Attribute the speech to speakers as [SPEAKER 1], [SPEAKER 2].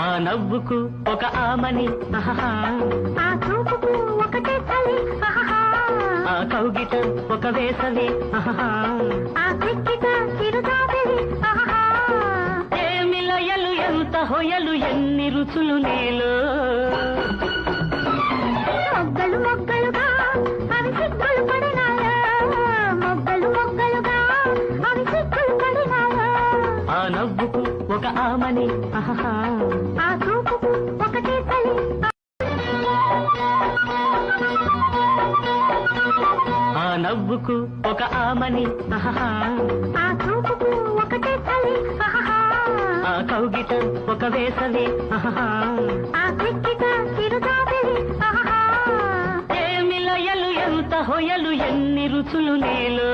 [SPEAKER 1] ఆ నవ్వుకు ఒక ఆమని
[SPEAKER 2] ఆ చూపుకు ఒకటే చలి
[SPEAKER 1] ఆ కౌగిట ఒక వేసవి
[SPEAKER 2] ఆ క్రిక్కిట చిరుగాలి
[SPEAKER 1] ఏమి లయలు ఎంత హొయలు ఎన్ని రుచులు నీలో
[SPEAKER 2] మొగ్గలు మొగ్గలుగా అవి సిగ్గులు పడినాయా మొగ్గలు మొగ్గలుగా అవి సిగ్గులు పడినాయా
[SPEAKER 1] ఆ నవ్వుకు ఒక ఆమని
[SPEAKER 2] ఆ చూపుకు ఒకటే చలి
[SPEAKER 1] ఆ నవ్వుకు ఒక ఆమని
[SPEAKER 2] ఆ చూపుకు ఒకటే చలి
[SPEAKER 1] ఆ కౌగిట ఒక వేసవి
[SPEAKER 2] ఆ క్రిక్కిట చిరుగాలి
[SPEAKER 1] ఏమి లయలు ఎంత హొయలు ఎన్ని రుచులు నీలో